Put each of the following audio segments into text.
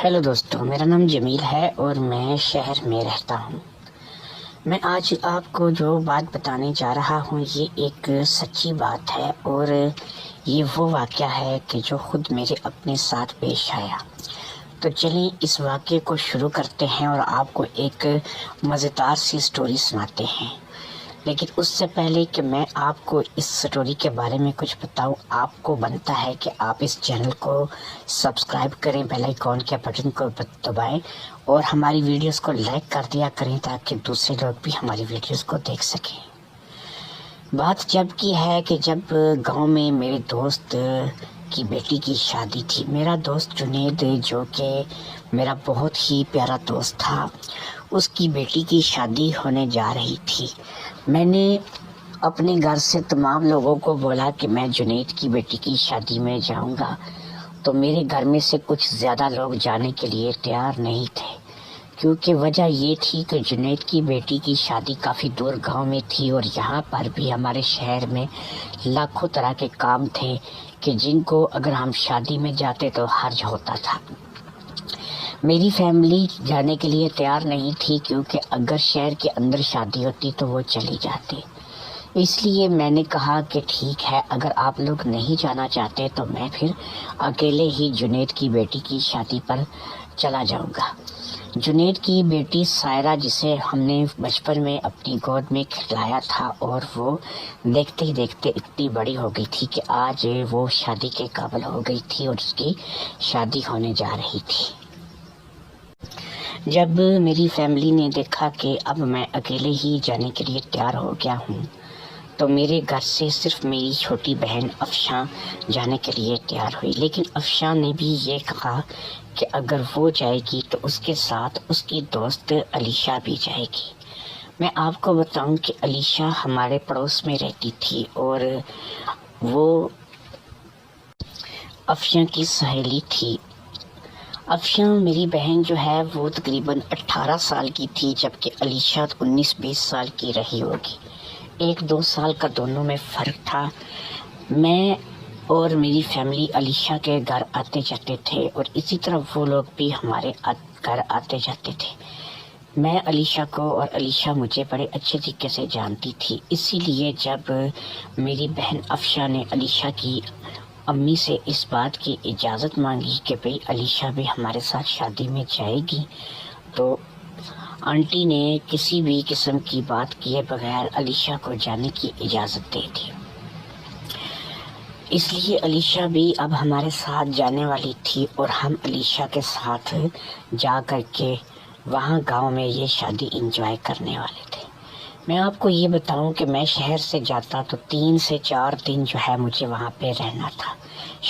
Hello دوستو، میرا نام جمیل ہے اور میں شہر میں رہتا ہوں۔ میں آج آپ کو جو بات بتانے جا رہا ہوں یہ ایک سچی بات ہے اور یہ وہ واقعہ ہے کہ جو خود میرے اپنے ساتھ پیش آیا۔ تو چلیں اس واقعے کو شروع کرتے ہیں اور آپ کو ایک مزیدار سی سٹوری سناتے ہیں۔ لیکن اس سے پہلے کہ میں آپ کو اس سٹوری کے بارے میں کچھ بتاؤں، آپ کو بنتا ہے کہ آپ اس چینل کو سبسکرائب کریں، بیل آئیکن کے بٹن کو دبائیں اور ہماری ویڈیوز کو لائک کر دیا کریں تاکہ دوسرے لوگ بھی ہماری ویڈیوز کو دیکھ سکیں۔ بات جب کی ہے کہ جب گاؤں میں میرے دوست کی بیٹی کی شادی تھی۔ میرا دوست جنید، جو کہ میرا بہت ہی پیارا دوست تھا، اس کی بیٹی کی شادی ہونے جا رہی تھی۔ میں نے اپنے گھر سے تمام لوگوں کو بولا کہ میں جنید کی بیٹی کی شادی میں جاؤں گا، تو میرے گھر میں سے کچھ زیادہ لوگ جانے کے لیے تیار نہیں تھے، کیونکہ وجہ یہ تھی کہ جنید کی بیٹی کی شادی کافی دور گاؤں میں تھی اور یہاں پر بھی ہمارے شہر میں لاکھوں طرح کے کام تھے کہ جن کو اگر ہم شادی میں جاتے تو حرج ہوتا تھا۔ میری فیملی جانے کے لیے تیار نہیں تھی، کیونکہ اگر شہر کے اندر شادی ہوتی تو وہ چلی جاتی۔ اس لیے میں نے کہا کہ ٹھیک ہے، اگر آپ لوگ نہیں جانا چاہتے تو میں پھر اکیلے ہی جنید کی بیٹی کی شادی پر چلا جاؤں گا۔ جنید کی بیٹی سائرہ، جسے ہم نے بچپن میں اپنی گود میں کھلایا تھا، اور وہ دیکھتے ہی دیکھتے اتنی بڑی ہو گئی تھی کہ آج وہ شادی کے قابل ہو گئی تھی اور اس کی شادی ہونے جا رہی تھی۔ جب میری فیملی نے دیکھا کہ اب میں اکیلے ہی جانے کے لیے تیار ہو گیا ہوں، تو میرے گھر سے صرف میری چھوٹی بہن افشاں جانے کے لیے تیار ہوئی۔ لیکن افشاں نے بھی یہ کہا کہ اگر وہ جائے گی تو اس کے ساتھ اس کی دوست علیشہ بھی جائے گی۔ میں آپ کو بتاؤں کہ علیشہ ہمارے پڑوس میں رہتی تھی اور وہ افشاں کی سہیلی تھی۔ افشاں میری بہن جو ہے وہ تقریباً 18 سال کی تھی، جبکہ علیشہ 19-20 سال کی رہی ہوگی۔ 1-2 سال کا دونوں میں فرق تھا۔ میں اور میری فیملی علیشہ کے گھر آتے جاتے تھے اور اسی طرح وہ لوگ بھی ہمارے گھر آتے جاتے تھے۔ میں علیشہ کو اور علیشہ مجھے بڑے اچھے طریقے سے جانتی تھی، اسی لیے جب میری بہن افشاں نے علیشہ کی امی سے اس بات کی اجازت مانگی کہ بھئی علیشہ بھی ہمارے ساتھ شادی میں جائے گی، تو آنٹی نے کسی بھی قسم کی بات کیے بغیر علیشہ کو جانے کی اجازت دے دی۔ اس لیے علیشہ بھی اب ہمارے ساتھ جانے والی تھی اور ہم علیشہ کے ساتھ جا کر کے وہاں گاؤں میں یہ شادی انجوائے کرنے والے تھے۔ میں آپ کو یہ بتاؤں کہ میں شہر سے جاتا تو 3 سے 4 دن جو ہے مجھے وہاں پہ رہنا تھا،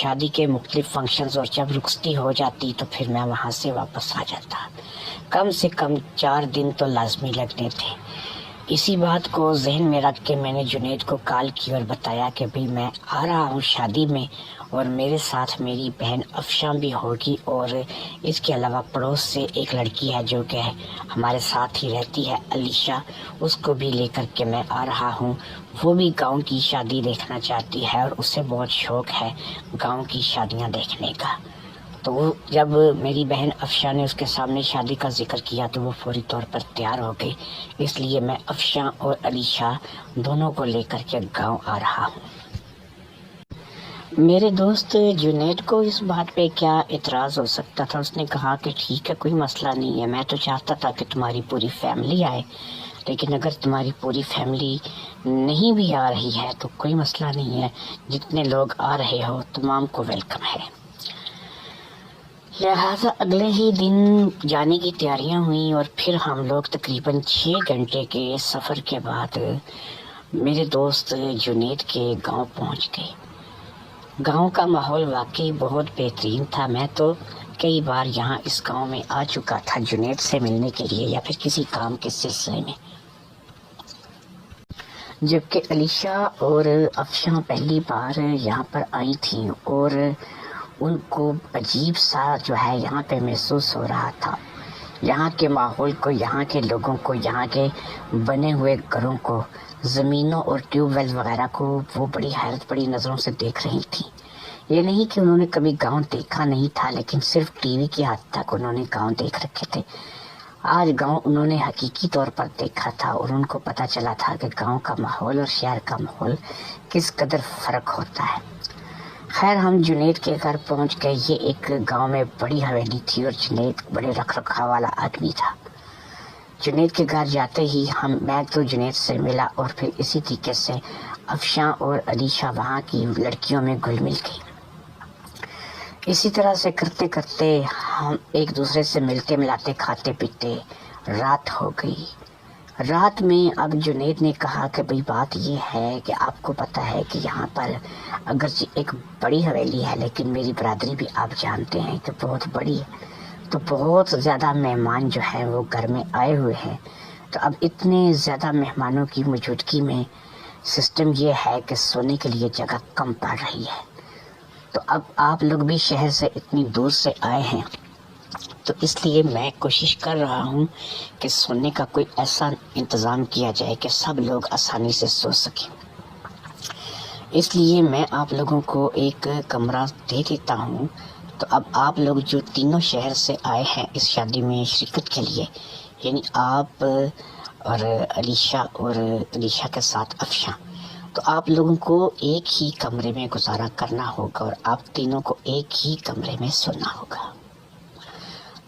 شادی کے مختلف فنکشنز، اور جب رخصتی ہو جاتی تو پھر میں وہاں سے واپس آ جاتا۔ کم سے کم 4 دن تو لازمی لگنے تھے۔ اسی بات کو ذہن میں رکھ کے میں نے جنید کو کال کی اور بتایا کہ بھئی میں آ رہا ہوں شادی میں، اور میرے ساتھ میری بہن افشاں بھی ہوگی، اور اس کے علاوہ پڑوس سے ایک لڑکی ہے جو کہ ہمارے ساتھ ہی رہتی ہے، علیشہ، اس کو بھی لے کر کے میں آ رہا ہوں۔ وہ بھی گاؤں کی شادی دیکھنا چاہتی ہے اور اسے بہت شوق ہے گاؤں کی شادیاں دیکھنے کا۔ تو جب میری بہن افشاں نے اس کے سامنے شادی کا ذکر کیا تو وہ فوری طور پر تیار ہو گئی، اس لیے میں افشاں اور علیشہ دونوں کو لے کر کے گاؤں آ رہا ہوں۔ میرے دوست جنید کو اس بات پہ کیا اعتراض ہو سکتا تھا؟ اس نے کہا کہ ٹھیک ہے، کوئی مسئلہ نہیں ہے، میں تو چاہتا تھا کہ تمہاری پوری فیملی آئے، لیکن اگر تمہاری پوری فیملی نہیں بھی آ رہی ہے تو کوئی مسئلہ نہیں ہے، جتنے لوگ آ رہے ہو تمام کو ویلکم ہے۔ لہٰذا اگلے ہی دن جانے کی تیاریاں ہوئیں اور پھر ہم لوگ تقریباً 6 گھنٹے کے سفر کے بعد میرے دوست جنید کے گاؤں پہنچ گئے۔ گاؤں کا ماحول واقعی بہت بہترین تھا۔ میں تو کئی بار یہاں اس گاؤں میں آ چکا تھا جنید سے ملنے کے لیے یا پھر کسی کام کے سلسلے میں، جبکہ علیشہ اور افشاں پہلی بار یہاں پر آئی تھیں اور ان کو عجیب سا جو ہے یہاں پہ محسوس ہو رہا تھا۔ یہاں کے ماحول کو، یہاں کے لوگوں کو، یہاں کے بنے ہوئے گھروں کو، زمینوں اور ٹیوب ویل وغیرہ کو وہ بڑی حیرت بڑی نظروں سے دیکھ رہی تھی۔ یہ نہیں کہ انہوں نے کبھی گاؤں دیکھا نہیں تھا، لیکن صرف ٹی وی کی حد تک انہوں نے گاؤں دیکھ رکھے تھے۔ آج گاؤں انہوں نے حقیقی طور پر دیکھا تھا اور ان کو پتہ چلا تھا کہ گاؤں کا ماحول اور شہر کا ماحول کس قدر فرق ہوتا ہے۔ خیر ہم جنید کے گھر پہنچ گئے۔ یہ ایک گاؤں میں بڑی حویلی تھی اور جنید بڑے رکھ رکھاؤ والا آدمی تھا۔ جنید کے گھر جاتے ہی میں تو جنید سے ملا اور پھر اسی طریقے سے افشاں اور علیشہ وہاں کی لڑکیوں میں گل مل گئی۔ اسی طرح سے کرتے کرتے ہم ایک دوسرے سے ملتے ملاتے کھاتے پیتے رات ہو گئی۔ رات میں اب جنید نے کہا کہ بھئی بات یہ ہے کہ آپ کو پتہ ہے کہ یہاں پر اگرچہ ایک بڑی حویلی ہے لیکن میری برادری بھی آپ جانتے ہیں کہ بہت بڑی ہے، تو بہت زیادہ مہمان جو ہیں وہ گھر میں آئے ہوئے ہیں، تو اب اتنے زیادہ مہمانوں کی موجودگی میں سسٹم یہ ہے کہ سونے کے لیے جگہ کم پڑ رہی ہے۔ تو اب آپ لوگ بھی شہر سے اتنی دور سے آئے ہیں، تو اس لیے میں کوشش کر رہا ہوں کہ سونے کا کوئی ایسا انتظام کیا جائے کہ سب لوگ آسانی سے سو سکیں۔ اس لیے میں آپ لوگوں کو ایک کمرہ دے دیتا ہوں۔ تو اب آپ لوگ جو تینوں شہر سے آئے ہیں اس شادی میں شرکت کے لیے، یعنی آپ اور علیشہ کے ساتھ افشاں، تو آپ لوگوں کو ایک ہی کمرے میں گزارا کرنا ہوگا اور آپ تینوں کو ایک ہی کمرے میں سونا ہوگا۔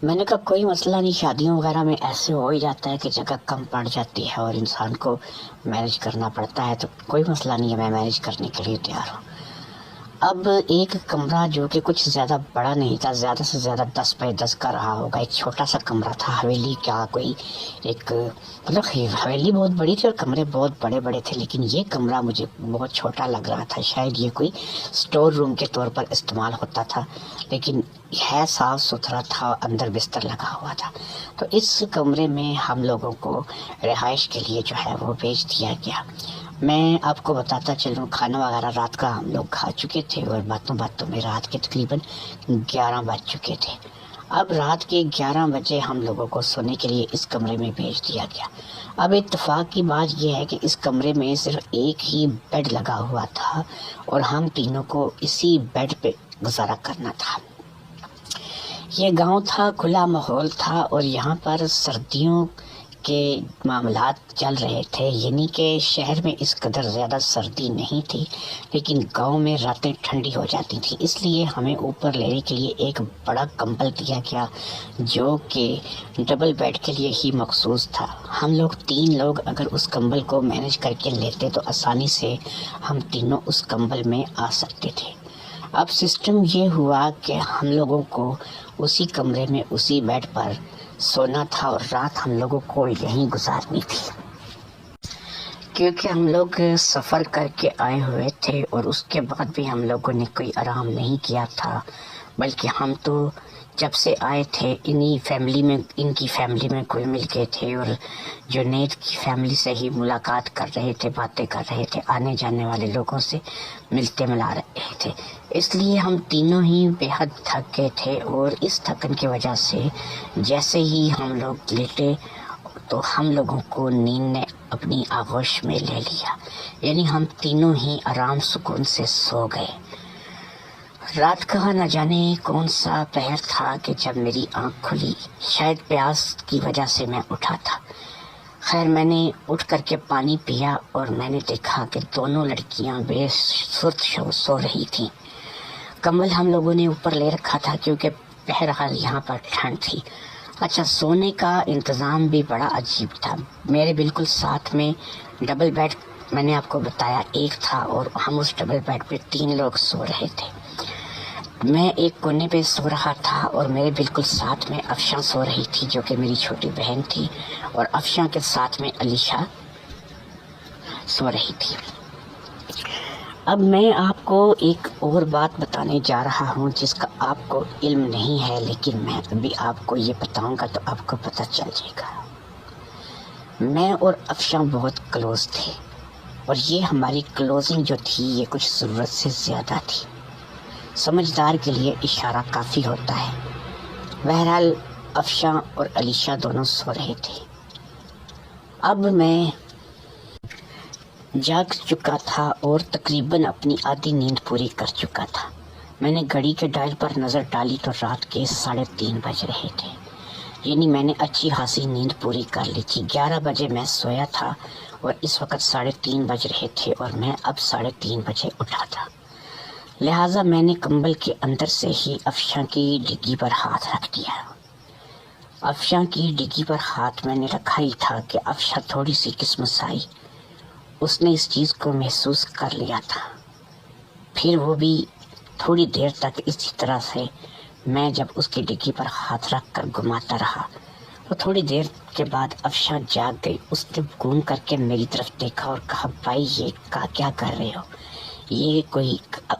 میں نے کہا کوئی مسئلہ نہیں، شادیوں وغیرہ میں ایسے ہو ہی جاتا ہے کہ جگہ کم پڑ جاتی ہے اور انسان کو مینیج کرنا پڑتا ہے، تو کوئی مسئلہ نہیں ہے، میں مینیج کرنے کے لیے تیار ہوں۔ اب ایک کمرہ جو کہ کچھ زیادہ بڑا نہیں تھا، زیادہ سے زیادہ 10 بائی 10 کا رہا ہوگا، ایک چھوٹا سا کمرہ تھا، حویلی کیا کوئی ایک مطلب حویلی بہت بڑی تھی اور کمرے بہت بڑے بڑے تھے، لیکن یہ کمرہ مجھے بہت چھوٹا لگ رہا تھا، شاید یہ کوئی سٹور روم کے طور پر استعمال ہوتا تھا، لیکن ہے صاف ستھرا تھا، اندر بستر لگا ہوا تھا۔ تو اس کمرے میں ہم لوگوں کو رہائش کے لیے جو ہے وہ بھیج دیا گیا۔ میں آپ کو بتاتا چلوں، کھانا وغیرہ رات کا ہم لوگ کھا چکے تھے اور باتوں میں رات کے تقریباً 11 بج چکے تھے۔ اب رات کے 11 بجے ہم لوگوں کو سونے کے لیے اس کمرے میں بھیج دیا گیا۔ اب اتفاق کی بات یہ ہے کہ اس کمرے میں صرف ایک ہی بیڈ لگا ہوا تھا اور ہم تینوں کو اسی بیڈ پہ گزارا کرنا تھا۔ یہ گاؤں تھا، کھلا ماحول تھا اور یہاں پر سردیوں کے معاملات چل رہے تھے، یعنی کہ شہر میں اس قدر زیادہ سردی نہیں تھی لیکن گاؤں میں راتیں ٹھنڈی ہو جاتی تھیں، اس لیے ہمیں اوپر لینے کے لیے ایک بڑا کمبل دیا گیا جو کہ ڈبل بیڈ کے لیے ہی مخصوص تھا۔ ہم لوگ 3 لوگ اگر اس کمبل کو مینیج کر کے لیتے تو آسانی سے ہم تینوں اس کمبل میں آ سکتے تھے۔ اب سسٹم یہ ہوا کہ ہم لوگوں کو اسی کمرے میں اسی بیڈ پر سونا تھا اور رات ہم لوگوں کو یہیں گزارنی تھی، کیونکہ ہم لوگ سفر کر کے آئے ہوئے تھے اور اس کے بعد بھی ہم لوگوں نے کوئی آرام نہیں کیا تھا، بلکہ ہم تو جب سے آئے تھے ان کی فیملی میں کوئی مل گئے تھے اور جنید کی فیملی سے ہی ملاقات کر رہے تھے، باتیں کر رہے تھے، آنے جانے والے لوگوں سے ملتے ملا رہے تھے، اس لیے ہم تینوں ہی بے حد تھک گئے تھے اور اس تھکن کی وجہ سے جیسے ہی ہم لوگ لیٹے تو ہم لوگوں کو نیند نے اپنی آغوش میں لے لیا، یعنی ہم تینوں ہی آرام سکون سے سو گئے۔ رات کا نہ جانے کون سا پہر تھا کہ جب میری آنکھ کھلی، شاید پیاس کی وجہ سے میں اٹھا تھا۔ خیر میں نے اٹھ کر کے پانی پیا اور میں نے دیکھا کہ دونوں لڑکیاں بے سرت سو رہی تھیں۔ کمبل ہم لوگوں نے اوپر لے رکھا تھا کیونکہ بہرحال یہاں پر ٹھنڈ تھی۔ اچھا، سونے کا انتظام بھی بڑا عجیب تھا۔ میرے بالکل ساتھ میں ڈبل بیڈ میں نے آپ کو بتایا ایک تھا اور ہم اس ڈبل بیڈ پہ 3 لوگ سو رہے تھے۔ میں ایک کونے پہ سو رہا تھا اور میرے بالکل ساتھ میں افشاں سو رہی تھی جو کہ میری چھوٹی بہن تھی، اور افشاں کے ساتھ میں علیشہ سو رہی تھی۔ اب میں آپ کو ایک اور بات بتانے جا رہا ہوں جس کا آپ کو علم نہیں ہے، لیکن میں ابھی آپ کو یہ بتاؤں گا تو آپ کو پتہ چل جائے گا۔ میں اور افشاں بہت کلوز تھے اور یہ ہماری کلوزنگ جو تھی یہ کچھ ضرورت سے زیادہ تھی۔ سمجھدار کے لیے اشارہ کافی ہوتا ہے۔ بہرحال افشاں اور علیشہ دونوں سو رہے تھے۔ اب میں جاگ چکا تھا اور تقریباً اپنی آدھی نیند پوری کر چکا تھا۔ میں نے گھڑی کے ڈائل پر نظر ڈالی تو رات کے 3:30 بج رہے تھے، یعنی میں نے اچھی خاصی نیند پوری کر لی تھی۔ 11 بجے میں سویا تھا اور اس وقت 3:30 بج رہے تھے اور میں اب 3:30 بجے اٹھا تھا، لہٰذا میں نے کمبل کے اندر سے ہی افشاں کی ڈگی پر ہاتھ رکھ دیا۔ افشاں کی ڈگی پر ہاتھ میں نے رکھا ہی تھا کہ افشاں تھوڑی سی قسمت آئی، اس نے اس چیز کو محسوس کر لیا تھا۔ پھر وہ بھی تھوڑی دیر تک اسی طرح سے میں جب اس کی ڈگی پر ہاتھ رکھ کر گھماتا رہا، وہ تھوڑی دیر کے بعد افشاں جاگ گئی۔ اس نے گھوم کر کے میری طرف دیکھا اور کہا، بھائی یہ کیا کر رہے ہو؟ یہ کوئی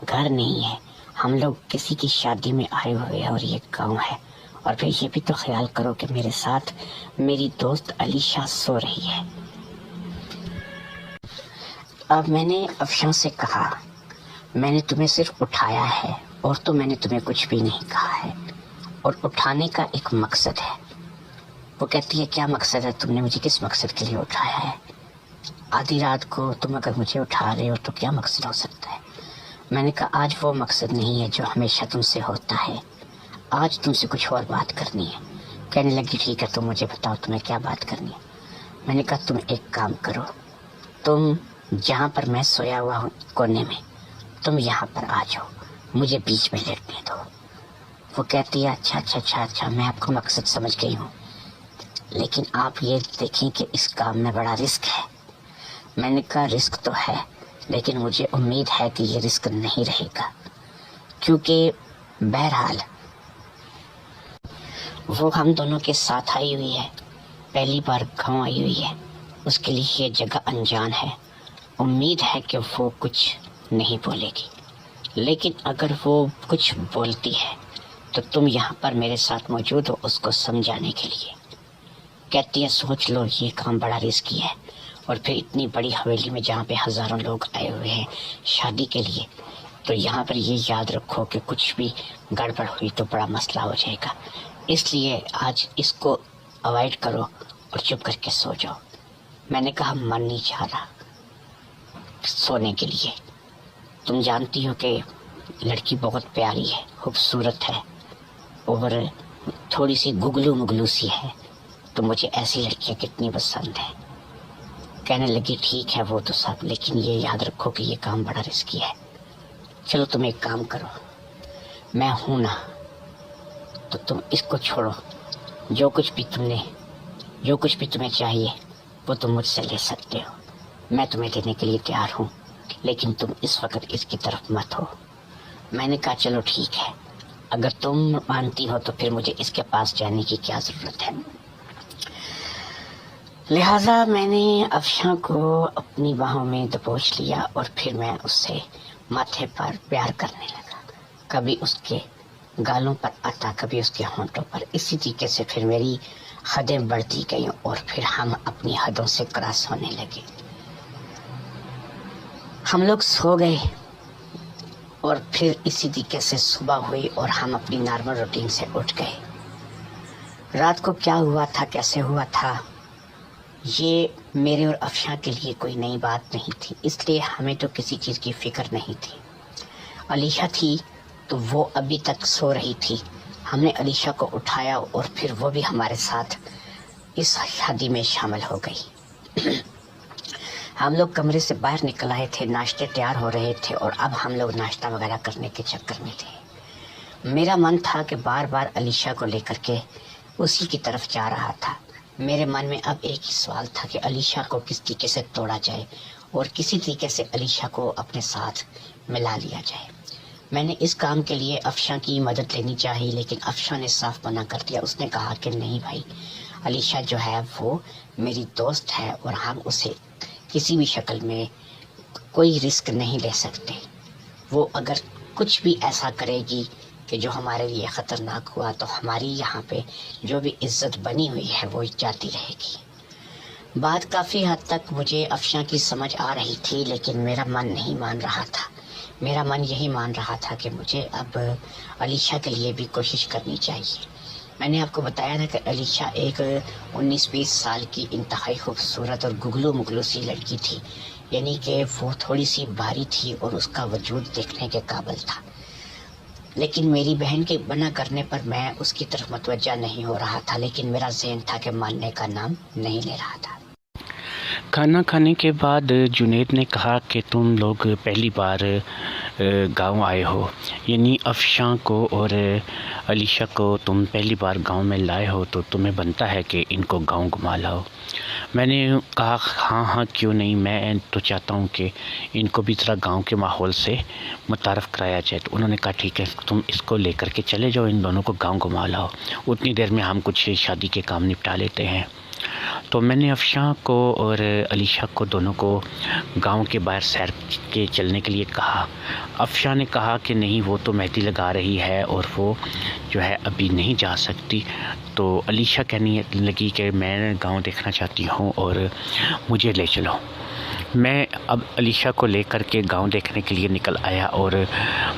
گھر نہیں ہے، ہم لوگ کسی کی شادی میں آئے ہوئے ہیں اور یہ گاؤں ہے، اور پھر یہ بھی تو خیال کرو کہ میرے ساتھ میری دوست علیشہ سو رہی ہے۔ اب میں نے افشاں سے کہا، میں نے تمہیں صرف اٹھایا ہے اور تو میں نے تمہیں کچھ بھی نہیں کہا ہے، اور اٹھانے کا ایک مقصد ہے۔ وہ کہتی ہے، کیا مقصد ہے؟ تم نے مجھے کس مقصد کے لیے اٹھایا ہے؟ آدھی رات کو تم اگر مجھے اٹھا رہے ہو تو کیا مقصد ہو سکتا ہے؟ میں نے کہا، آج وہ مقصد نہیں ہے جو ہمیشہ تم سے ہوتا ہے، آج تم سے کچھ اور بات کرنی ہے۔ کہنے لگی، ٹھیک ہے، تم مجھے بتاؤ تمہیں کیا بات کرنی ہے۔ میں نے کہا، تم ایک کام کرو، تم جہاں پر میں سویا ہوا ہوں کونے میں، تم یہاں پر آ جاؤ، مجھے بیچ میں لیٹنے دو۔ وہ کہتی ہے، اچھا، میں آپ کو مقصد سمجھ گئی ہوں، لیکن آپ یہ دیکھیں کہ اس کام میں بڑا رسک ہے۔ میں نے کہا، رسک تو ہے، لیکن مجھے امید ہے کہ یہ رسک نہیں رہے گا، کیونکہ بہرحال وہ ہم دونوں کے ساتھ آئی ہوئی ہے، پہلی بار گاؤں آئی ہوئی ہے، اس کے لیے یہ جگہ انجان ہے۔ امید ہے کہ وہ کچھ نہیں بولے گی، لیکن اگر وہ کچھ بولتی ہے تو تم یہاں پر میرے ساتھ موجود ہو اس کو سمجھانے کے لیے۔ کہتی ہے، سوچ لو، یہ کام بڑا رسکی ہے، اور پھر اتنی بڑی حویلی میں جہاں پہ ہزاروں لوگ آئے ہوئے ہیں شادی کے لیے، تو یہاں پر یہ یاد رکھو کہ کچھ بھی گڑبڑ ہوئی تو بڑا مسئلہ ہو جائے گا، اس لیے آج اس کو اوائڈ کرو اور چپ کر کے سو جاؤ۔ میں نے کہا، من نہیں چاہ رہا سونے کے لیے، تم جانتی ہو کہ لڑکی بہت پیاری ہے، خوبصورت ہے، اور تھوڑی سی گگلو مگلو سی ہے، تو مجھے ایسی لڑکیاں کتنی پسند ہیں۔ کہنے لگی، ٹھیک ہے وہ تو سب، لیکن یہ یاد رکھو کہ یہ کام بڑا رسکی ہے۔ چلو تم ایک کام کرو، میں ہوں نا، تو تم اس کو چھوڑو، جو کچھ بھی تمہیں چاہیے وہ تم مجھ سے لے سکتے ہو، میں تمہیں دینے کے لیے تیار ہوں، لیکن تم اس وقت اس کی طرف مت ہو۔ میں نے کہا، چلو ٹھیک ہے، اگر تم مانتی ہو تو پھر مجھے اس کے پاس جانے کی کیا ضرورت ہے۔ لہٰذا میں نے افشاں کو اپنی باہوں میں دبوچ لیا اور پھر میں اس سے ماتھے پر پیار کرنے لگا، کبھی اس کے گالوں پر آتا، کبھی اس کے ہونٹوں پر۔ اسی طریقے سے پھر میری حدیں بڑھتی گئیں اور پھر ہم اپنی حدوں سے کراس ہونے لگے۔ ہم لوگ سو گئے اور پھر اسی طریقے سے صبح ہوئی اور ہم اپنی نارمل روٹین سے اٹھ گئے۔ رات کو کیا ہوا تھا، کیسے ہوا تھا، یہ میرے اور افشاں کے لیے کوئی نئی بات نہیں تھی، اس لیے ہمیں تو کسی چیز کی فکر نہیں تھی۔ علیشہ تھی تو وہ ابھی تک سو رہی تھی، ہم نے علیشہ کو اٹھایا اور پھر وہ بھی ہمارے ساتھ اس شادی میں شامل ہو گئی۔ ہم لوگ کمرے سے باہر نکل آئے تھے، ناشتے تیار ہو رہے تھے اور اب ہم لوگ ناشتہ وغیرہ کرنے کے چکر میں تھے۔ میرا من تھا کہ بار بار علیشہ کو لے کر کے اسی کی طرف جا رہا تھا۔ میرے من میں اب ایک ہی سوال تھا کہ علیشہ کو کس طریقے سے توڑا جائے اور کسی طریقے سے علیشہ کو اپنے ساتھ ملا لیا جائے۔ میں نے اس کام کے لیے افشاں کی مدد لینی چاہی، لیکن افشاں نے صاف منع کر دیا۔ اس نے کہا کہ نہیں بھائی، علیشہ جو ہے وہ میری دوست ہے اور ہم اسے کسی بھی شکل میں کوئی رسک نہیں لے سکتے۔ وہ اگر کچھ بھی ایسا کرے گی کہ جو ہمارے لیے خطرناک ہوا تو ہماری یہاں پہ جو بھی عزت بنی ہوئی ہے وہ جاتی رہے گی۔ بات کافی حد تک مجھے افشاں کی سمجھ آ رہی تھی، لیکن میرا من نہیں مان رہا تھا۔ میرا من یہی مان رہا تھا کہ مجھے اب علیشہ کے لیے بھی کوشش کرنی چاہیے۔ میں نے آپ کو بتایا تھا کہ علیشہ ایک 19-20 سال کی انتہائی خوبصورت اور گگلو مگلو سی لڑکی تھی، یعنی کہ وہ تھوڑی سی بھاری تھی اور اس کا وجود دیکھنے کے قابل تھا۔ لیکن میری بہن کے منع کرنے پر میں اس کی طرف متوجہ نہیں ہو رہا تھا، لیکن میرا ذہن تھا کہ ماننے کا نام نہیں لے رہا تھا۔ کھانا کھانے کے بعد جنید نے کہا کہ تم لوگ پہلی بار گاؤں آئے ہو، یعنی افشاں کو اور علیشہ کو تم پہلی بار گاؤں میں لائے ہو، تو تمہیں بنتا ہے کہ ان کو گاؤں گھما لاؤ۔ میں نے کہا ہاں کیوں نہیں، میں تو چاہتا ہوں کہ ان کو بھی ذرا گاؤں کے ماحول سے متعارف کرایا جائے۔ تو انہوں نے کہا ٹھیک ہے، تم اس کو لے کر کے چلے جاؤ، ان دونوں کو گاؤں گھما لاؤ، اتنی دیر میں ہم کچھ شادی کے کام نپٹا لیتے ہیں۔ تو میں نے افشاں کو اور علیشہ کو دونوں کو گاؤں کے باہر سیر کے چلنے کے لیے کہا۔ افشاں نے کہا کہ نہیں، وہ تو مہندی لگا رہی ہے اور وہ جو ہے ابھی نہیں جا سکتی۔ تو علیشہ کہنے لگی کہ میں گاؤں دیکھنا چاہتی ہوں اور مجھے لے چلو۔ میں اب علیشہ کو لے کر کے گاؤں دیکھنے کے لیے نکل آیا اور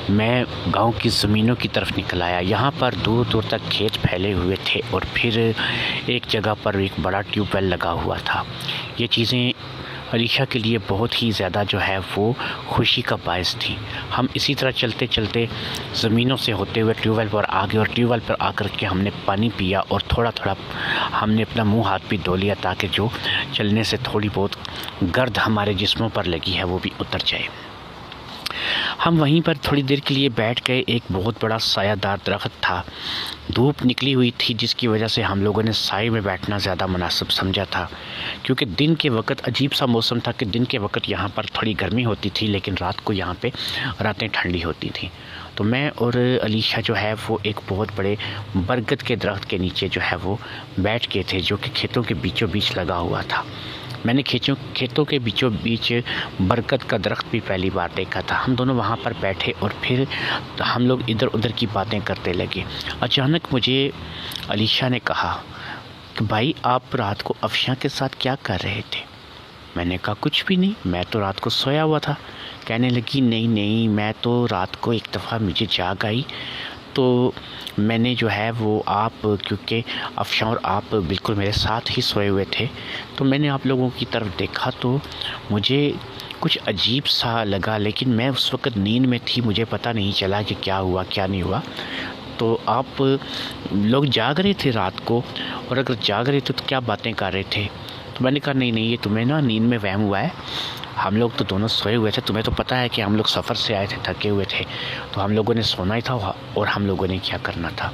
میں گاؤں کی زمینوں کی طرف نکل آیا۔ یہاں پر دور دور تک کھیت پھیلے ہوئے تھے اور پھر ایک جگہ پر ایک بڑا ٹیوب ویل لگا ہوا تھا۔ یہ چیزیں علیشہ کے لیے بہت ہی زیادہ جو ہے وہ خوشی کا باعث تھی۔ ہم اسی طرح چلتے چلتے زمینوں سے ہوتے ہوئے ٹیوب ویل پر آ گئے اور ٹیوب ویل پر آ کر کے ہم نے پانی پیا اور تھوڑا تھوڑا ہم نے اپنا منہ ہاتھ بھی دھو لیا تاکہ جو چلنے سے تھوڑی بہت گرد ہمارے جسموں پر لگی ہے وہ بھی اتر جائے۔ ہم وہیں پر تھوڑی دیر کے لیے بیٹھ گئے۔ ایک بہت بڑا سایہ دار درخت تھا، دھوپ نکلی ہوئی تھی جس کی وجہ سے ہم لوگوں نے سائے میں بیٹھنا زیادہ مناسب سمجھا تھا، کیونکہ دن کے وقت عجیب سا موسم تھا کہ دن کے وقت یہاں پر تھوڑی گرمی ہوتی تھی لیکن رات کو یہاں پہ راتیں ٹھنڈی ہوتی تھیں۔ تو میں اور علیشہ جو ہے وہ ایک بہت بڑے برگد کے درخت کے نیچے جو ہے وہ بیٹھ گئے تھے، جو کہ کھیتوں کے بیچوں بیچ لگا ہوا تھا۔ میں نے کھیتوں کے بیچوں بیچ برگد کا درخت بھی پہلی بار دیکھا تھا۔ ہم دونوں وہاں پر بیٹھے اور پھر ہم لوگ ادھر ادھر کی باتیں کرتے لگے۔ اچانک مجھے علیشہ نے کہا کہ بھائی، آپ رات کو افشاں کے ساتھ کیا کر رہے تھے؟ میں نے کہا کچھ بھی نہیں، میں تو رات کو سویا ہوا تھا۔ کہنے لگی نہیں، میں تو رات کو ایک دفعہ مجھے جاگ آئی تو میں نے جو ہے وہ کیونکہ افشاں اور آپ بالکل میرے ساتھ ہی سوئے ہوئے تھے، تو میں نے آپ لوگوں کی طرف دیکھا تو مجھے کچھ عجیب سا لگا، لیکن میں اس وقت نیند میں تھی، مجھے پتہ نہیں چلا کہ کیا ہوا کیا نہیں ہوا۔ تو آپ لوگ جاگ رہے تھے رات کو، اور اگر جاگ رہے تھے تو کیا باتیں کر رہے تھے؟ تو میں نے کہا نہیں، یہ تمہیں نیند میں وہم ہوا ہے، ہم لوگ تو دونوں سوئے ہوئے تھے، تمہیں تو پتہ ہے کہ ہم لوگ سفر سے آئے تھے، تھکے ہوئے تھے، تو ہم لوگوں نے سونا ہی تھا اور ہم لوگوں نے کیا کرنا تھا۔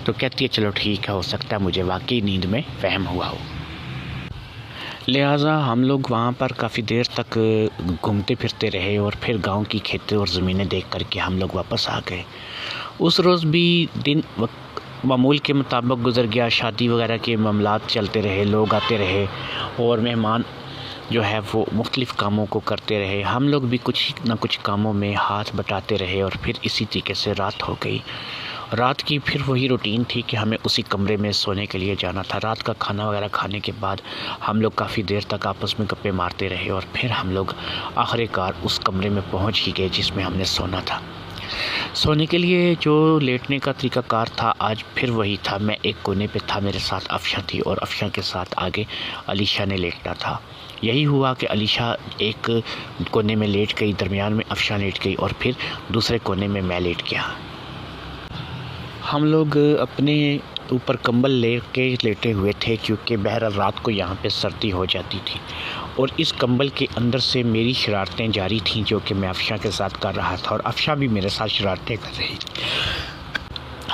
تو کہتی ہے چلو ٹھیک ہے، ہو سکتا ہے مجھے واقعی نیند میں وہم ہوا ہو۔ لہٰذا ہم لوگ وہاں پر کافی دیر تک گھومتے پھرتے رہے اور پھر گاؤں کی کھیتیں اور زمینیں دیکھ کر کے ہم لوگ واپس آ گئے۔ اس روز بھی دن معمول کے مطابق گزر گیا، شادی وغیرہ کے معاملات چلتے رہے، لوگ آتے رہے اور مہمان جو ہے وہ مختلف کاموں کو کرتے رہے۔ ہم لوگ بھی کچھ نہ کچھ کاموں میں ہاتھ بٹاتے رہے اور پھر اسی طریقے سے رات ہو گئی۔ رات کی پھر وہی روٹین تھی کہ ہمیں اسی کمرے میں سونے کے لیے جانا تھا۔ رات کا کھانا وغیرہ کھانے کے بعد ہم لوگ کافی دیر تک آپس میں گپے مارتے رہے اور پھر ہم لوگ آخر کار اس کمرے میں پہنچ ہی گئے جس میں ہم نے سونا تھا۔ سونے کے لیے جو لیٹنے کا طریقہ کار تھا آج پھر وہی تھا۔ میں ایک کونے پہ تھا، میرے ساتھ افشاں تھی اور افشاں کے ساتھ آگے علیشہ نے لیٹنا تھا۔ یہی ہوا کہ علیشہ ایک کونے میں لیٹ گئی، درمیان میں افشاں لیٹ گئی اور پھر دوسرے کونے میں میں لیٹ گیا۔ ہم لوگ اپنے اوپر کمبل لے کے لیٹے ہوئے تھے کیونکہ بہرحال رات کو یہاں پہ سردی ہو جاتی تھی، اور اس کمبل کے اندر سے میری شرارتیں جاری تھیں جو کہ میں افشاں کے ساتھ کر رہا تھا اور افشاں بھی میرے ساتھ شرارتیں کر رہی تھی۔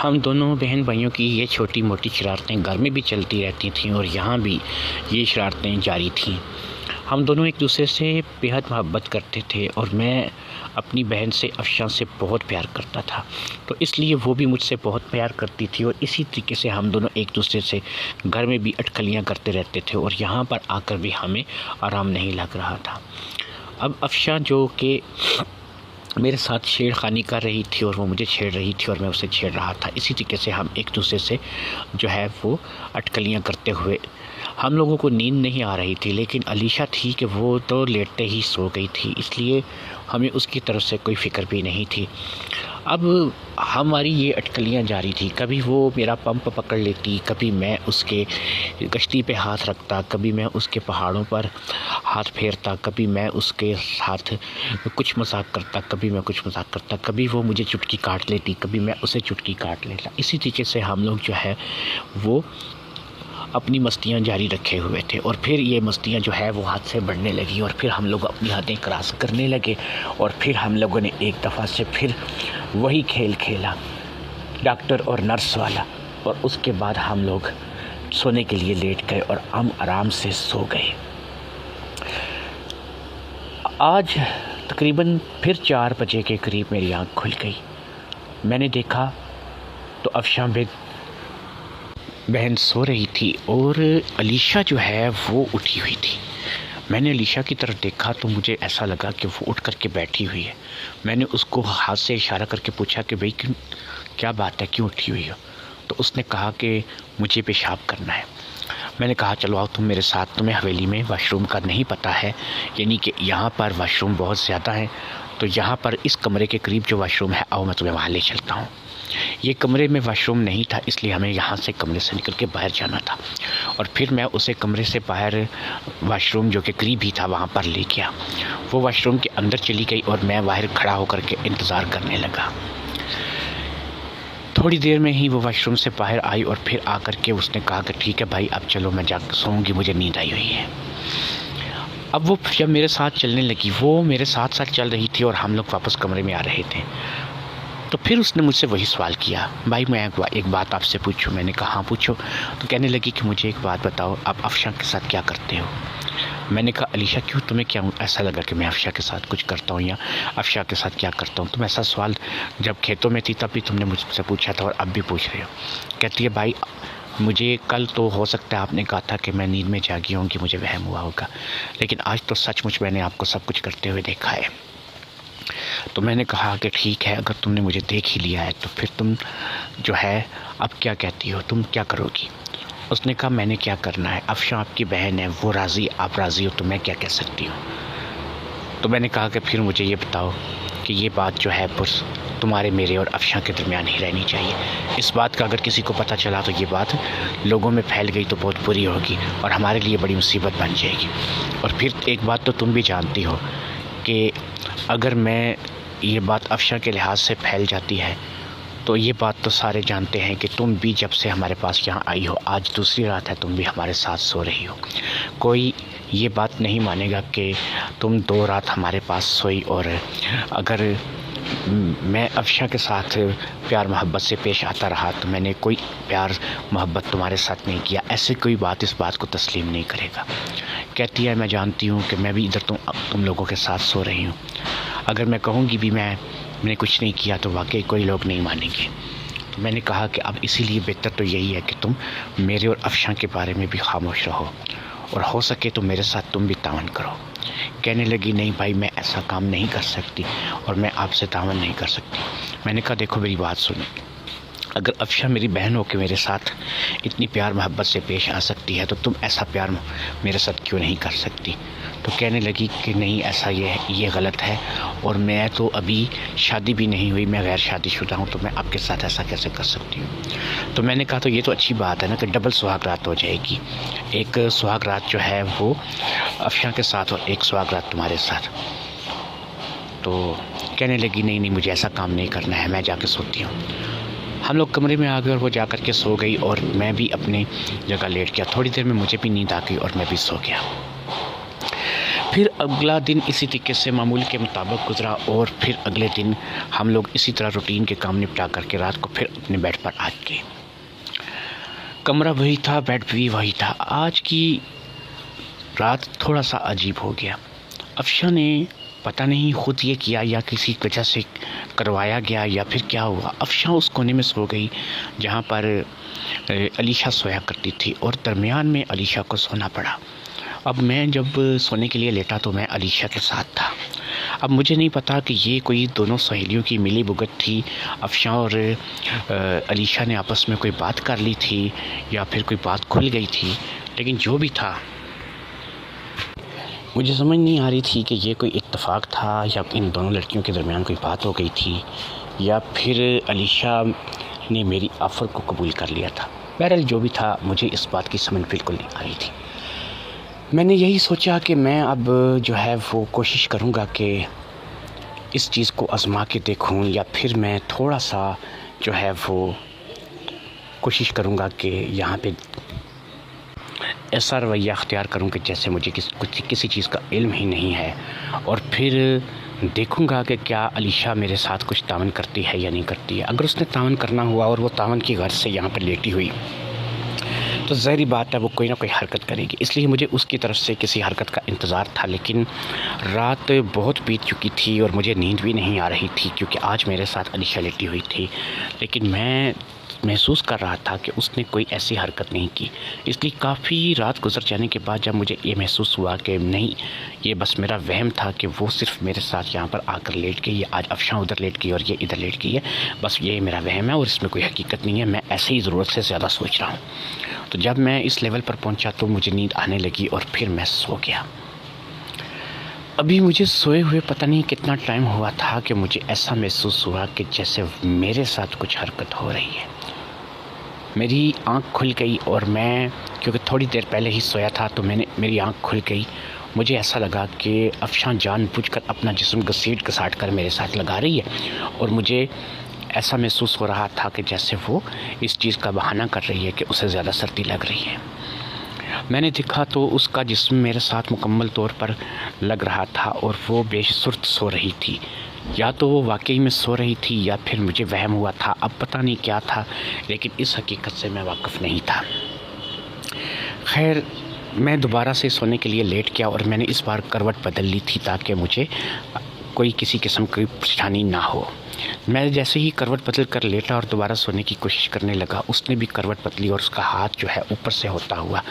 ہم دونوں بہن بھائیوں کی یہ چھوٹی موٹی شرارتیں گھر میں بھی چلتی رہتی تھیں اور یہاں بھی یہ شرارتیں جاری تھیں۔ ہم دونوں ایک دوسرے سے بےحد محبت کرتے تھے اور میں اپنی بہن سے افشاں سے بہت پیار کرتا تھا، تو اس لیے وہ بھی مجھ سے بہت پیار کرتی تھی اور اسی طریقے سے ہم دونوں ایک دوسرے سے گھر میں بھی اٹکلیاں کرتے رہتے تھے اور یہاں پر آ کر بھی ہمیں آرام نہیں لگ رہا تھا۔ اب افشاں جو کہ میرے ساتھ چھیڑ خانی کر رہی تھی اور وہ مجھے چھیڑ رہی تھی اور میں اسے چھیڑ رہا تھا، اسی طریقے سے ہم ایک دوسرے سے جو ہے وہ اٹکلیاں کرتے ہوئے، ہم لوگوں کو نیند نہیں آ رہی تھی لیکن علیشہ تھی کہ وہ تو لیٹتے ہی سو گئی تھی، اس لیے ہمیں اس کی طرف سے کوئی فکر بھی نہیں تھی۔ اب ہماری یہ اٹکلیاں جاری تھی، کبھی وہ میرا پمپ پکڑ لیتی، کبھی میں اس کے کشتی پہ ہاتھ رکھتا، کبھی میں اس کے پہاڑوں پر ہاتھ پھیرتا، کبھی میں اس کے ساتھ کچھ مذاق کرتا، کبھی میں کچھ مذاق کرتا، کبھی وہ مجھے چٹکی کاٹ لیتی، کبھی میں اسے چٹکی کاٹ لیتا۔ اسی طریقے سے ہم لوگ جو ہے وہ اپنی مستیاں جاری رکھے ہوئے تھے، اور پھر یہ مستیاں جو ہے وہ حد سے بڑھنے لگی، اور پھر ہم لوگ اپنی حدیں کراس کرنے لگے، اور پھر ہم لوگوں نے ایک دفعہ سے پھر وہی کھیل کھیلا، ڈاکٹر اور نرس والا، اور اس کے بعد ہم لوگ سونے کے لیے لیٹ گئے اور ہم آرام سے سو گئے۔ آج تقریباً پھر 4 بجے کے قریب میری آنکھ کھل گئی۔ میں نے دیکھا تو افشاں بہن سو رہی تھی اور علیشہ جو ہے وہ اٹھی ہوئی تھی۔ میں نے علیشہ کی طرف دیکھا تو مجھے ایسا لگا کہ وہ اٹھ کر کے بیٹھی ہوئی ہے۔ میں نے اس کو ہاتھ سے اشارہ کر کے پوچھا کہ بھئی کیا بات ہے، کیوں اٹھی ہوئی ہو؟ تو اس نے کہا کہ مجھے پیشاب کرنا ہے۔ میں نے کہا چلو آؤ تم میرے ساتھ، تمہیں حویلی میں واش روم کا نہیں پتہ ہے، یعنی کہ یہاں پر واش روم بہت زیادہ ہیں، تو یہاں پر اس کمرے کے قریب جو واش روم ہے آؤ میں تمہیں وہاں لے چلتا ہوں۔ یہ کمرے میں واش روم نہیں تھا، اس لیے ہمیں یہاں سے کمرے سے نکل کے باہر جانا تھا، اور پھر میں اسے کمرے سے باہر واش روم جو کہ قریب ہی تھا وہاں پر لے گیا۔ وہ واش روم کے اندر چلی گئی اور میں باہر کھڑا ہو کر کے انتظار کرنے لگا۔ تھوڑی دیر میں ہی وہ واش روم سے باہر آئی اور پھر آ کر کے اس نے کہا کہ ٹھیک ہے بھائی اب چلو میں جا کے سوؤں گی، مجھے نیند آئی ہوئی ہے۔ اب وہ جب میرے ساتھ چلنے لگی، وہ میرے ساتھ ساتھ چل رہی تھی اور ہم لوگ واپس کمرے میں آ رہے تھے، تو پھر اس نے مجھ سے وہی سوال کیا، بھائی میں ایک بات آپ سے پوچھوں؟ میں نے کہا ہاں پوچھو۔ تو کہنے لگی کہ مجھے ایک بات بتاؤ، آپ افشاں کے ساتھ کیا کرتے ہو؟ میں نے کہا علیشہ کیوں، تمہیں کیا ایسا لگا کہ میں افشاں کے ساتھ کچھ کرتا ہوں یا افشاں کے ساتھ کیا کرتا ہوں؟ تم ایسا سوال جب کھیتوں میں تھی تب بھی تم نے مجھ سے پوچھا تھا اور اب بھی پوچھ رہے ہو۔ کہتی ہے بھائی مجھے کل تو ہو سکتا ہے آپ نے کہا تھا کہ میں نیند میں جاگی ہوں کہ مجھے وہم ہوا ہوگا، لیکن آج تو سچ مچ میں نے آپ کو سب کچھ کرتے ہوئے دیکھا ہے۔ تو میں نے کہا کہ ٹھیک ہے اگر تم نے مجھے دیکھ ہی لیا ہے تو پھر تم جو ہے اب کیا کہتی ہو، تم کیا کرو گی؟ اس نے کہا میں نے کیا کرنا ہے، افشاں آپ کی بہن ہے، وہ راضی، آپ راضی ہو تو میں کیا کہہ سکتی ہوں؟ تو میں نے کہا کہ پھر مجھے یہ بتاؤ کہ یہ بات جو ہے تمہارے میرے اور افشاں کے درمیان ہی رہنی چاہیے۔ اس بات کا اگر کسی کو پتہ چلا تو یہ بات لوگوں میں پھیل گئی تو بہت بری ہوگی اور ہمارے لیے بڑی مصیبت بن جائے گی۔ اور پھر ایک بات تو تم بھی جانتی ہو کہ اگر میں یہ بات افشاں کے لحاظ سے پھیل جاتی ہے تو یہ بات تو سارے جانتے ہیں کہ تم بھی جب سے ہمارے پاس یہاں آئی ہو، آج دوسری رات ہے، تم بھی ہمارے ساتھ سو رہی ہو۔ کوئی یہ بات نہیں مانے گا کہ تم 2 رات ہمارے پاس سوئی، اور اگر میں افشاں کے ساتھ پیار محبت سے پیش آتا رہا تو میں نے کوئی پیار محبت تمہارے ساتھ نہیں کیا، ایسے کوئی بات اس بات کو تسلیم نہیں کرے گا۔ کہتی ہے میں جانتی ہوں کہ میں بھی ادھر تم لوگوں کے ساتھ سو رہی ہوں، اگر میں کہوں گی بھی میں نے کچھ نہیں کیا تو واقعی کوئی لوگ نہیں مانیں گے۔ تو میں نے کہا کہ اب اسی لیے بہتر تو یہی ہے کہ تم میرے اور افشاں کے بارے میں بھی خاموش رہو، اور ہو سکے تو میرے ساتھ تم بھی تعاون کرو۔ کہنے لگی نہیں بھائی میں ایسا کام نہیں کر سکتی اور میں آپ سے تعاون نہیں کر سکتی۔ میں نے کہا دیکھو میری بات سنو، اگر افشاں میری بہن ہو کے میرے ساتھ اتنی پیار محبت سے پیش آ سکتی ہے تو تم ایسا پیار میرے ساتھ کیوں نہیں کر سکتی؟ تو کہنے لگی کہ نہیں ایسا یہ غلط ہے، اور میں تو ابھی شادی بھی نہیں ہوئی، میں غیر شادی شدہ ہوں، تو میں آپ کے ساتھ ایسا کیسے کر سکتی ہوں؟ تو میں نے کہا تو یہ تو اچھی بات ہے نا کہ ڈبل سہاگ رات ہو جائے گی، ایک سہاگ رات جو ہے وہ افشاں کے ساتھ اور ایک سہاگ رات تمہارے ساتھ۔ تو کہنے لگی نہیں مجھے ایسا کام نہیں کرنا ہے، میں جا کے سوتی ہوں۔ ہم لوگ کمرے میں آ گئے اور وہ جا کر کے سو گئی اور میں بھی اپنی جگہ لیٹ گیا۔ تھوڑی دیر میں مجھے بھی نیند آ گئی اور میں بھی سو گیا۔ پھر اگلا دن اسی طریقے سے معمول کے مطابق گزرا، اور پھر اگلے دن ہم لوگ اسی طرح روٹین کے کام نپٹا کر کے رات کو پھر اپنے بیڈ پر آ گئے۔ کمرہ وہی تھا، بیڈ بھی وہی تھا۔ آج کی رات تھوڑا سا عجیب ہو گیا۔ افشاں نے پتہ نہیں خود یہ کیا یا کسی وجہ سے کروایا گیا یا پھر کیا ہوا، افشاں اس کونے میں سو گئی جہاں پر علیشہ سویا کرتی تھی، اور درمیان میں علیشہ کو سونا پڑا۔ اب میں جب سونے کے لیے لیٹا تو میں علیشہ کے ساتھ تھا۔ اب مجھے نہیں پتا کہ یہ کوئی دونوں سہیلیوں کی ملی بھگت تھی، افشاں اور علیشہ نے آپس میں کوئی بات کر لی تھی یا پھر کوئی بات کھل گئی تھی، لیکن جو بھی تھا مجھے سمجھ نہیں آ رہی تھی کہ یہ کوئی اتفاق تھا یا ان دونوں لڑکیوں کے درمیان کوئی بات ہو گئی تھی یا پھر علیشہ نے میری آفر کو قبول کر لیا تھا۔ بہرحال جو بھی تھا، مجھے اس بات کی سمجھ بالکل نہیں آ رہی تھی۔ میں نے یہی سوچا کہ میں اب جو ہے وہ کوشش کروں گا کہ اس چیز کو آزما کے دیکھوں، یا پھر میں تھوڑا سا جو ہے وہ کوشش کروں گا کہ یہاں پہ ایسا رویہ اختیار کروں کہ جیسے مجھے کسی چیز کا علم ہی نہیں ہے، اور پھر دیکھوں گا کہ کیا علیشہ میرے ساتھ کچھ تعاون کرتی ہے یا نہیں کرتی ہے۔ اگر اس نے تعاون کرنا ہوا اور وہ تعاون کی غرض سے یہاں پر لیٹی ہوئی تو ظاہری بات ہے وہ کوئی نہ کوئی حرکت کرے گی، اس لیے مجھے اس کی طرف سے کسی حرکت کا انتظار تھا۔ لیکن رات بہت بیت چکی تھی اور مجھے نیند بھی نہیں آ رہی تھی، کیونکہ آج میرے ساتھ علیشہ لیٹی ہوئی تھی، لیکن میں محسوس کر رہا تھا کہ اس نے کوئی ایسی حرکت نہیں کی۔ اس لیے کافی رات گزر جانے کے بعد جب مجھے یہ محسوس ہوا کہ نہیں، یہ بس میرا وہم تھا کہ وہ صرف میرے ساتھ یہاں پر آ کر لیٹ گئی ہے، آج افشاں ادھر لیٹ گئی اور یہ ادھر لیٹ گئی ہے، بس یہ میرا وہم ہے اور اس میں کوئی حقیقت نہیں ہے، میں ایسے ہی ضرورت سے زیادہ سوچ رہا ہوں۔ تو جب میں اس لیول پر پہنچا تو مجھے نیند آنے لگی اور پھر میں سو گیا۔ ابھی مجھے سوئے ہوئے پتہ نہیں کتنا ٹائم ہوا تھا کہ مجھے ایسا محسوس ہوا کہ جیسے میرے ساتھ کچھ حرکت ہو رہی ہے۔ میری آنکھ کھل گئی اور میں کیونکہ تھوڑی دیر پہلے ہی سویا تھا تو میری آنکھ کھل گئی۔ مجھے ایسا لگا کہ افشاں جان بوجھ کر اپنا جسم گھسیٹ گھساٹ کر میرے ساتھ لگا رہی ہے، اور مجھے ایسا محسوس ہو رہا تھا کہ جیسے وہ اس چیز کا بہانہ کر رہی ہے کہ اسے زیادہ سردی لگ رہی ہے۔ میں نے دیکھا تو اس کا جسم میرے ساتھ مکمل طور پر لگ رہا تھا اور وہ بے سرت سو رہی تھی، یا تو وہ واقعی میں سو رہی تھی یا پھر مجھے وہم ہوا تھا، اب پتہ نہیں کیا تھا، لیکن اس حقیقت سے میں واقف نہیں تھا۔ خیر، میں دوبارہ سے سونے کے لیے لیٹ گیا اور میں نے اس بار کروٹ بدل لی تھی تاکہ مجھے کوئی کسی قسم کی پریشانی نہ ہو۔ میں جیسے ہی کروٹ بدل کر لیٹا اور دوبارہ سونے کی کوشش کرنے لگا، اس نے بھی کروٹ بدلی اور اس کا ہاتھ جو ہے اوپر سے ہوتا ہوا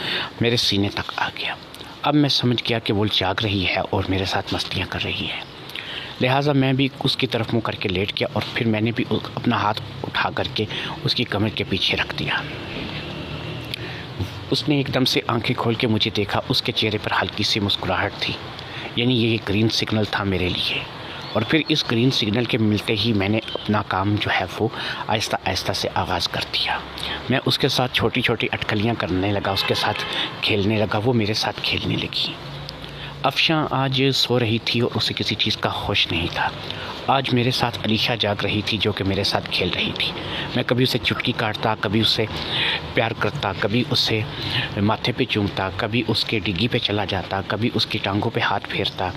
میرے سینے تک آ گیا۔ اب میں سمجھ گیا کہ وہ جاگ رہی ہے اور میرے ساتھ مستیاں کر رہی ہے، لہٰذا میں بھی اس کی طرف منہ کر کے لیٹ گیا اور پھر میں نے بھی اپنا ہاتھ اٹھا کر کے اس کی کمر کے پیچھے رکھ دیا۔ اس نے ایک دم سے آنکھیں کھول کے مجھے دیکھا، اس کے چہرے پر ہلکی سی مسکراہٹ تھی، یعنی یہ گرین سگنل تھا میرے لیے۔ اور پھر اس گرین سگنل کے ملتے ہی میں نے اپنا کام جو ہے وہ آہستہ آہستہ سے آغاز کر دیا۔ میں اس کے ساتھ چھوٹی چھوٹی اٹکلیاں کرنے لگا، اس کے ساتھ کھیلنے لگا، وہ میرے ساتھ کھیلنے لگی۔ افشاں آج سو رہی تھی اور اسے کسی چیز کا ہوش نہیں تھا۔ آج میرے ساتھ علیشہ جاگ رہی تھی جو کہ میرے ساتھ کھیل رہی تھی۔ میں کبھی اسے چٹکی کاٹتا، کبھی اسے پیار کرتا، کبھی اسے ماتھے پہ چومتا، کبھی اس کے ڈگی پہ چلا جاتا، کبھی اس کی ٹانگوں پہ ہاتھ پھیرتا۔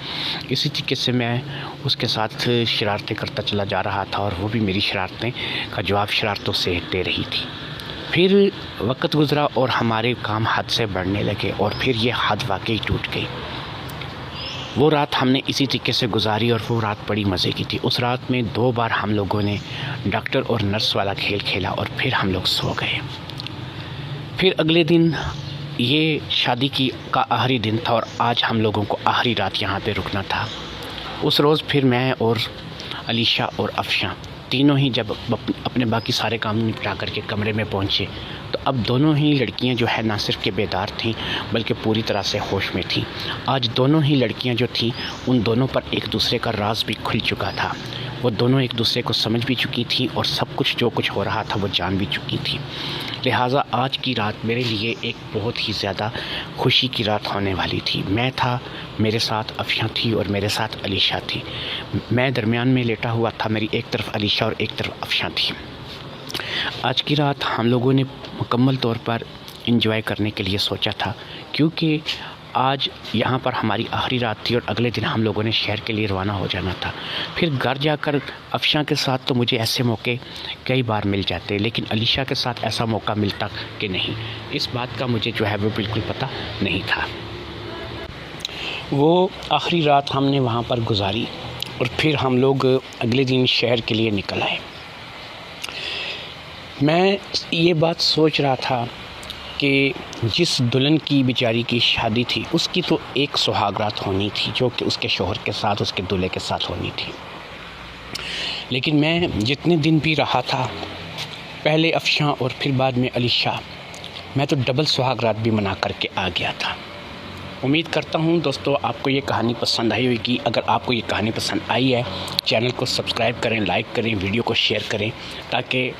اسی طریقے سے میں اس کے ساتھ شرارتیں کرتا چلا جا رہا تھا اور وہ بھی میری شرارتیں کا جواب شرارتوں سے دے رہی تھی۔ پھر وقت گزرا اور ہمارے کام حد سے بڑھنے لگے اور پھر یہ حد واقعی ٹوٹ گئی۔ وہ رات ہم نے اسی طریقے سے گزاری اور وہ رات بڑی مزے کی تھی۔ اس رات میں 2 بار ہم لوگوں نے ڈاکٹر اور نرس والا کھیل کھیلا اور پھر ہم لوگ سو گئے۔ پھر اگلے دن یہ شادی کا آخری دن تھا اور آج ہم لوگوں کو آخری رات یہاں پہ رکنا تھا۔ اس روز پھر میں اور علیشہ اور افشاں تینوں ہی جب اپنے باقی سارے کام نپٹا کر کے کمرے میں پہنچے تو اب دونوں ہی لڑکیاں جو ہے نہ صرف کہ بیدار تھیں بلکہ پوری طرح سے ہوش میں تھیں۔ آج دونوں ہی لڑکیاں جو تھیں ان دونوں پر ایک دوسرے کا راز بھی کھل چکا تھا۔ وہ دونوں ایک دوسرے کو سمجھ بھی چکی تھیں اور سب کچھ جو کچھ ہو رہا تھا وہ جان بھی چکی تھیں۔ لہٰذا آج کی رات میرے لیے ایک بہت ہی زیادہ خوشی کی رات ہونے والی تھی۔ میں تھا، میرے ساتھ افشاں تھی اور میرے ساتھ علیشہ تھی۔ میں درمیان میں لیٹا ہوا تھا، میری ایک طرف علیشہ اور ایک طرف افشاں تھی۔ آج کی رات ہم لوگوں نے مکمل طور پر انجوائے کرنے کے لیے سوچا تھا، کیونکہ آج یہاں پر ہماری آخری رات تھی اور اگلے دن ہم لوگوں نے شہر کے لیے روانہ ہو جانا تھا۔ پھر گھر جا کر افشاں کے ساتھ تو مجھے ایسے موقع کئی بار مل جاتے، لیکن علیشہ کے ساتھ ایسا موقع ملتا کہ نہیں، اس بات کا مجھے جو ہے وہ بالکل پتہ نہیں تھا۔ وہ آخری رات ہم نے وہاں پر گزاری اور پھر ہم لوگ اگلے دن شہر کے لیے نکل آئے۔ میں یہ بات سوچ رہا تھا کہ جس دلہن کی بیچاری کی شادی تھی اس کی تو ایک سہاگ رات ہونی تھی جو کہ اس کے شوہر کے ساتھ، اس کے دولہے کے ساتھ ہونی تھی، لیکن میں جتنے دن بھی رہا تھا، پہلے افشاں اور پھر بعد میں علیشہ، میں تو ڈبل سہاگ رات بھی منا کر کے آ گیا تھا۔ امید کرتا ہوں دوستو آپ کو یہ کہانی پسند آئی ہوگی. اگر آپ کو یہ کہانی پسند آئی ہے چینل کو سبسکرائب کریں, لائک کریں, ویڈیو کو شیئر کریں تاکہ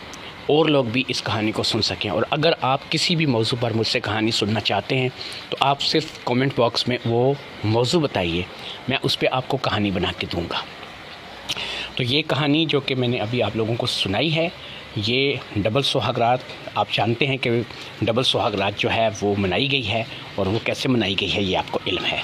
اور لوگ بھی اس کہانی کو سن سکیں. اور اگر آپ کسی بھی موضوع پر مجھ سے کہانی سننا چاہتے ہیں تو آپ صرف کامنٹ باکس میں وہ موضوع بتائیے, میں اس پہ آپ کو کہانی بنا کے دوں گا. تو یہ کہانی جو کہ میں نے ابھی آپ لوگوں کو سنائی ہے یہ ڈبل سہاگ رات, آپ جانتے ہیں کہ ڈبل سہاگ رات جو ہے وہ منائی گئی ہے اور وہ کیسے منائی گئی ہے یہ آپ کو علم ہے.